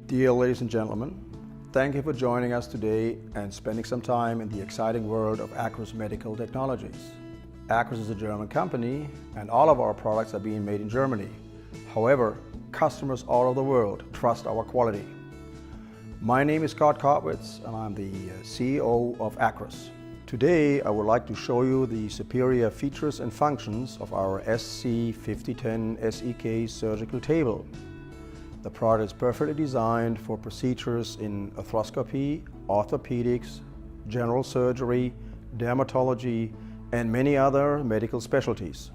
Dear ladies and gentlemen, thank you for joining us today and spending some time in the exciting world of Akrus Medical Technologies. Akrus is a German company and all of our products are being made in Germany. However, customers all over the world trust our quality. My name is Scott Kotwitz and I'm the CEO of Akrus. Today I would like to show you the superior features and functions of our SC-5010-SEK surgical table. The product is perfectly designed for procedures in arthroscopy, orthopedics, general surgery, dermatology, and many other medical specialties.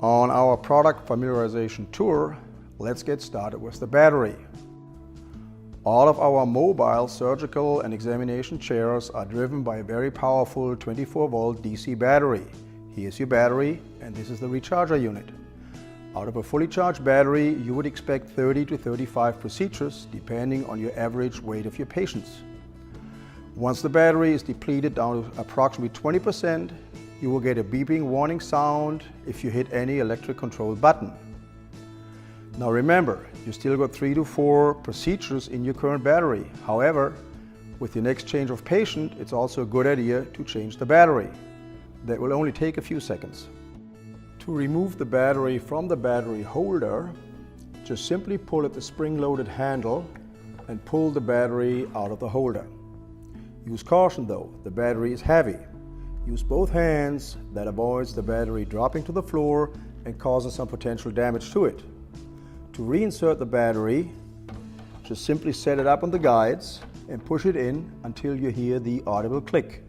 On our product familiarization tour, let's get started with the battery. All of our mobile surgical and examination chairs are driven by a very powerful 24-volt DC battery. Here's your battery and this is the recharger unit. Out of a fully charged battery, you would expect 30 to 35 procedures depending on your average weight of your patients. Once the battery is depleted down to approximately 20%, you will get a beeping warning sound if you hit any electric control button. Now remember, you still got 3 to 4 procedures in your current battery. However, with your next change of patient, it's also a good idea to change the battery. That will only take a few seconds. To remove the battery from the battery holder, just simply pull at the spring-loaded handle and pull the battery out of the holder. Use caution though, the battery is heavy. Use both hands, that avoids the battery dropping to the floor and causing some potential damage to it. To reinsert the battery, just simply set it up on the guides and push it in until you hear the audible click.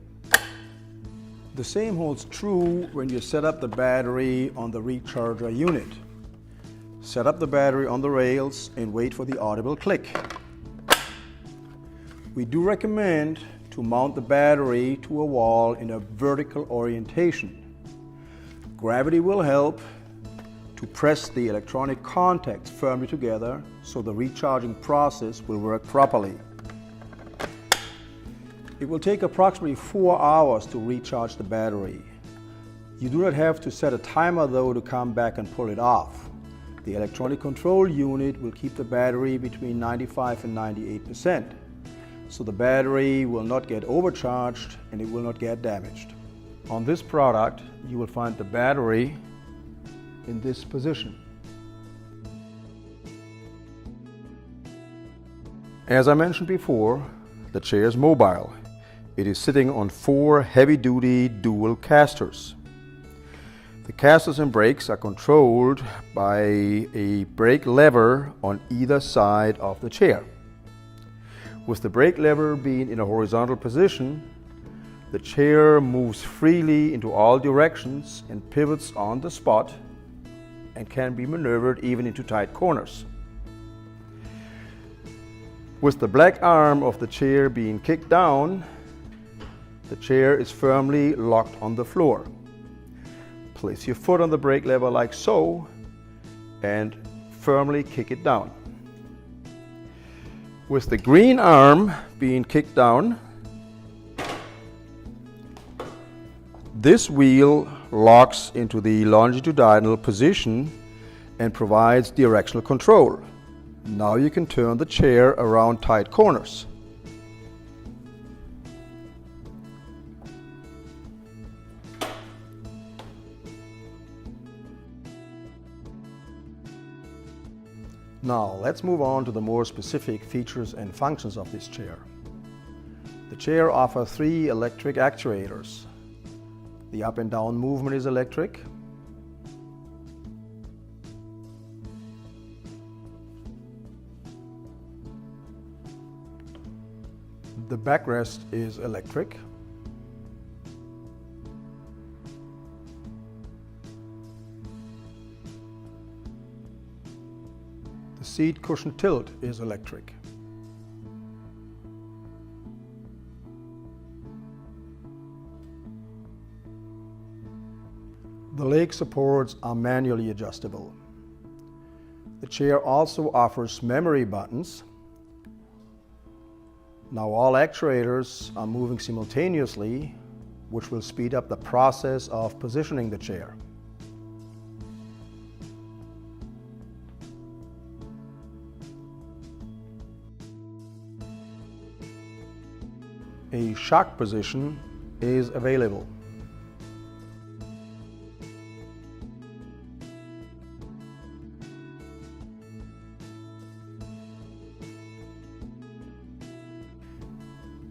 The same holds true when you set up the battery on the recharger unit. Set up the battery on the rails and wait for the audible click. We do recommend to mount the battery to a wall in a vertical orientation. Gravity will help to press the electronic contacts firmly together so the recharging process will work properly. It will take approximately 4 hours to recharge the battery. You do not have to set a timer though to come back and pull it off. The electronic control unit will keep the battery between 95 and 98%. So the battery will not get overcharged and it will not get damaged. On this product, you will find the battery in this position. As I mentioned before, the chair is mobile. It is sitting on 4 heavy-duty dual castors. The castors and brakes are controlled by a brake lever on either side of the chair. With the brake lever being in a horizontal position, the chair moves freely into all directions and pivots on the spot and can be maneuvered even into tight corners. With the black arm of the chair being kicked down, the chair is firmly locked on the floor. Place your foot on the brake lever like so and firmly kick it down. With the green arm being kicked down, this wheel locks into the longitudinal position and provides directional control. Now you can turn the chair around tight corners. Now let's move on to the more specific features and functions of this chair. The chair offers 3 electric actuators. The up and down movement is electric. The backrest is electric. The seat cushion tilt is electric. The leg supports are manually adjustable. The chair also offers memory buttons. Now all actuators are moving simultaneously, which will speed up the process of positioning the chair. a shock position is available.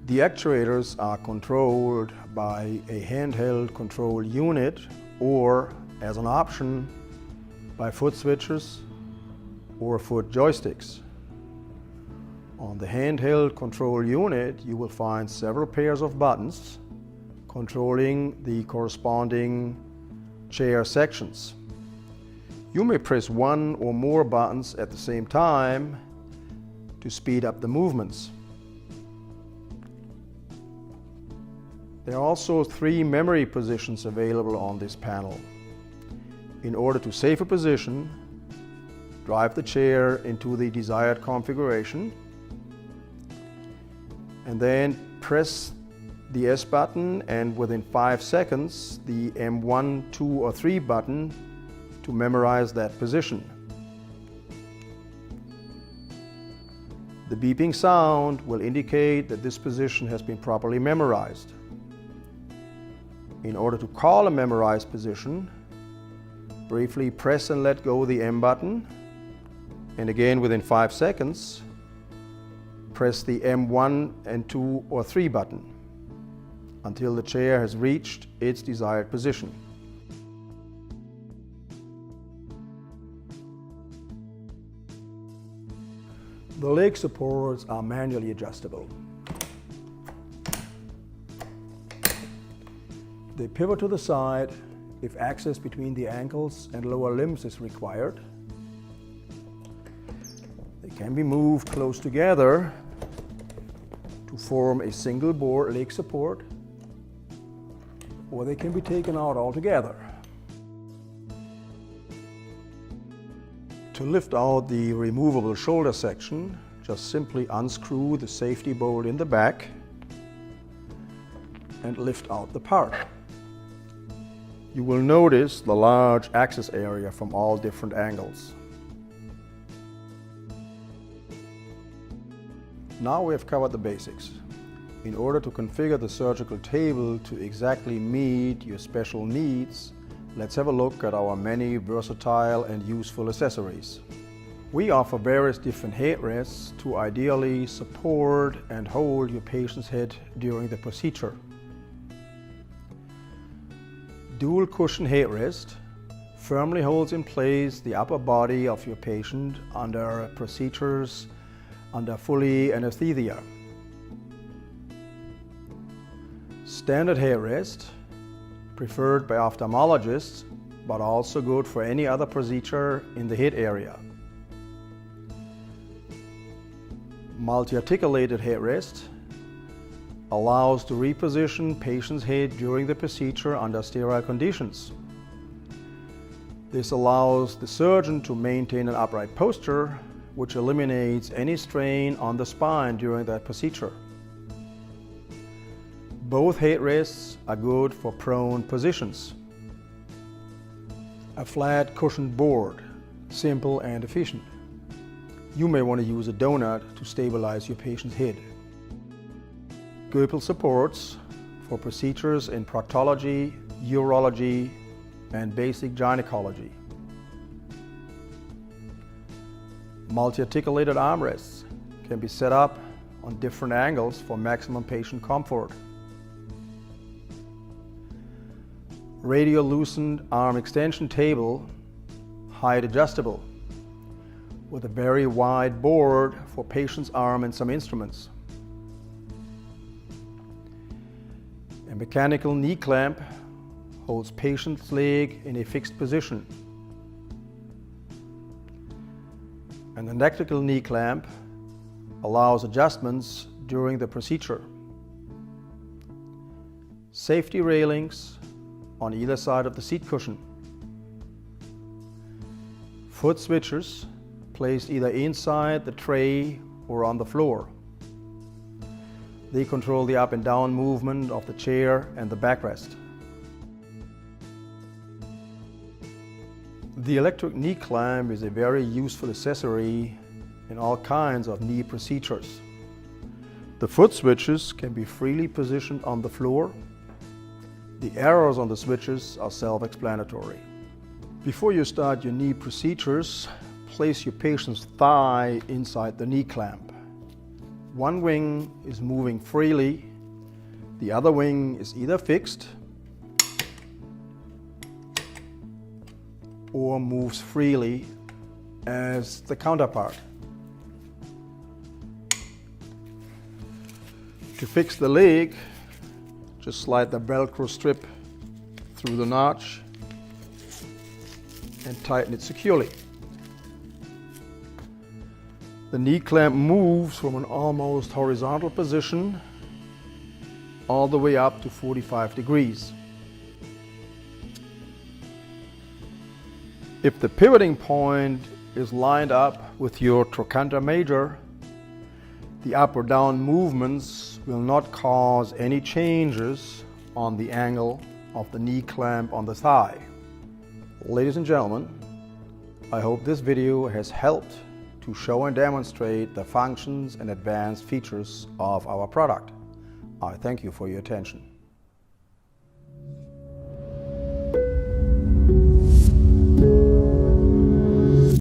The actuators are controlled by a handheld control unit or, as an option, by foot switches or foot joysticks. On the handheld control unit, you will find several pairs of buttons controlling the corresponding chair sections. You may press one or more buttons at the same time to speed up the movements. There are also 3 memory positions available on this panel. In order to save a position, drive the chair into the desired configuration and then press the S button, and within 5 seconds the M1, 2 or 3 button to memorize that position. The beeping sound will indicate that this position has been properly memorized. In order to call a memorized position, briefly press and let go the M button, and again within 5 seconds, press the M1 and 2 or 3 button until the chair has reached its desired position. The leg supports are manually adjustable. They pivot to the side if access between the ankles and lower limbs is required. They can be moved close together to form a single bore leg support, or they can be taken out altogether. To lift out the removable shoulder section, just simply unscrew the safety bolt in the back and lift out the part. You will notice the large access area from all different angles. Now we have covered the basics. In order to configure the surgical table to exactly meet your special needs, let's have a look at our many versatile and useful accessories. We offer various different headrests to ideally support and hold your patient's head during the procedure. Dual cushion headrest firmly holds in place the upper body of your patient under procedures under fully anesthesia. Standard headrest, preferred by ophthalmologists, but also good for any other procedure in the head area. Multi-articulated headrest allows to reposition patient's head during the procedure under sterile conditions. This allows the surgeon to maintain an upright posture, which eliminates any strain on the spine during that procedure. Both headrests are good for prone positions. A flat cushioned board, simple and efficient. You may want to use a donut to stabilize your patient's head. Gürtel supports for procedures in proctology, urology, and basic gynecology. Multi-articulated armrests can be set up on different angles for maximum patient comfort. Radial loosened arm extension table, height adjustable, with a very wide board for patient's arm and some instruments. A mechanical knee clamp holds patient's leg in a fixed position. An electrical knee clamp allows adjustments during the procedure. Safety railings on either side of the seat cushion. Foot switchers placed either inside the tray or on the floor. They control the up and down movement of the chair and the backrest. The electric knee clamp is a very useful accessory in all kinds of knee procedures. The foot switches can be freely positioned on the floor. The arrows on the switches are self-explanatory. Before you start your knee procedures, place your patient's thigh inside the knee clamp. One wing is moving freely, the other wing is either fixed or moves freely as the counterpart. To fix the leg, just slide the Velcro strip through the notch and tighten it securely. The knee clamp moves from an almost horizontal position all the way up to 45 degrees. If the pivoting point is lined up with your trochanter major, the up or down movements will not cause any changes on the angle of the knee clamp on the thigh. Ladies and gentlemen, I hope this video has helped to show and demonstrate the functions and advanced features of our product. I thank you for your attention.